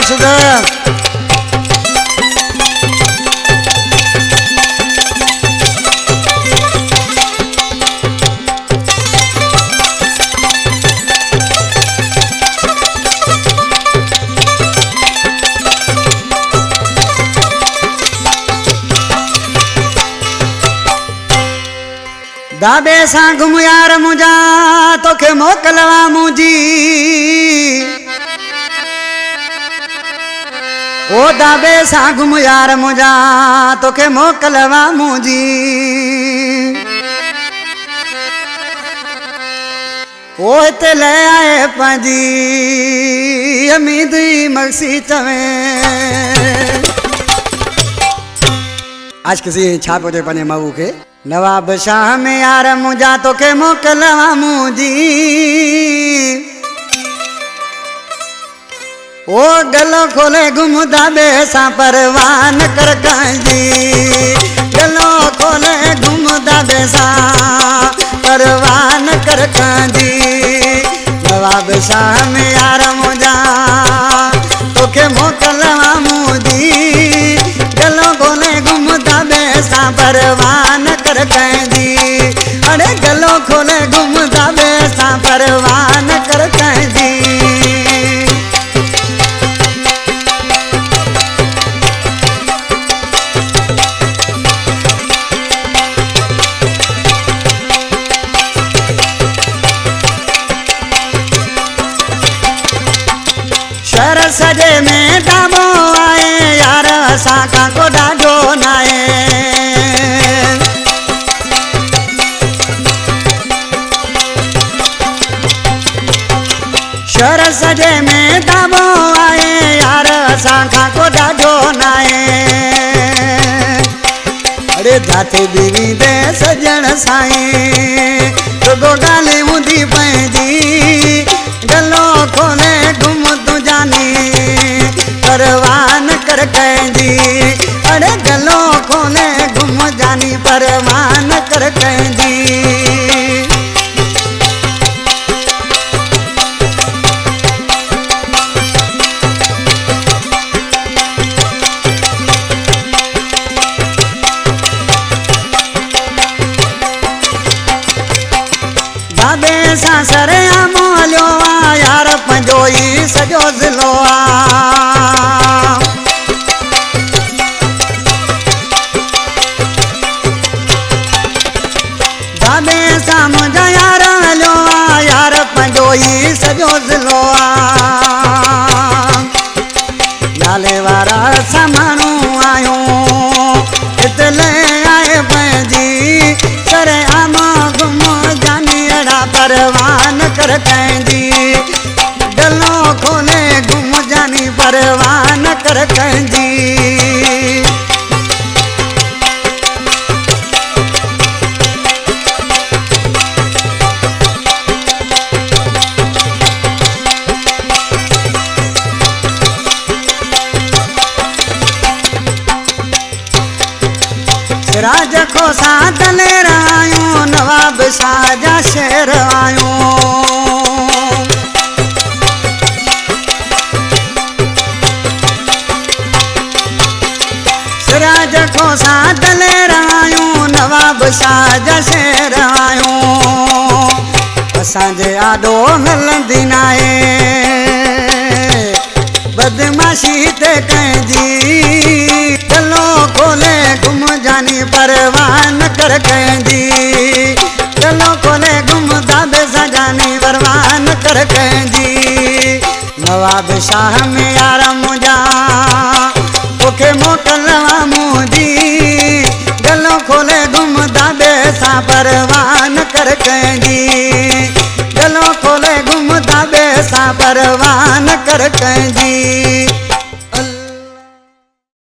सुधर दाबे सा घुम यार मुझा तोखे मोकलवा मुझी ओ दाबे सा घुम यार मुझा तोखे मोकलवा मुझी ओ ते ले आए पंजी उम्मीद मक्सी चवे आज किसी छाप होते पने मऊ के नवाब शाह में यार मुझा तो के मोकलवा मुझी ओ गलो खोले घुमदा बेसा परवान कर कांजी गलो खोले घुमदा बेसा परवान कर कांजी नवाब शाह में यार मुझा तो के मोकलवा मुझी गलो खोले घुमदा बेसा परवान कर कैदी अरे गलो खोले घुमदा बेसा परवान कर कैदी शर सजे में दाबो आए यार साका को डाजो नाए शर सजे में दाबो आए यार साखा को डाजो नाए अरे जाते बीवी दे सजन साई तो गाली मुदी पैजी गलो खोले घुम तू जानी परवान कर कैदी अरे गलो खोले घुम जानी परवान कर कैदी दाबे सासर मोलियो यार पंजोई सजो ज़िलो दाबे सा मुझा यार हलो यार पंजोई सजो ज़िलो नाले वारा सामानू आयो इतले आए पंजी करे आमा घुम जानी अड़ा परवान कर कैदी गलो खोले घुम जानी परवान कर कैदी राज को साथ ले रायूं नवाब साजा शेर आयूं राज को साथ ले रायूं नवाब साजा शेर आयूं असांजे आडो हलंदी नाए बदमाशी ते कैदी गलो खोले घुम जानी परवान कर कैदी गलो खोले घुम दाबे सजानी परवान कर कैदी नवाब शाह में यार मुझा तोखे मोकलवा मुझी गलो खोले घुम दाबे सा परवान कर कैदी गलो खोले घुम दाबे सा परवान कर कैदी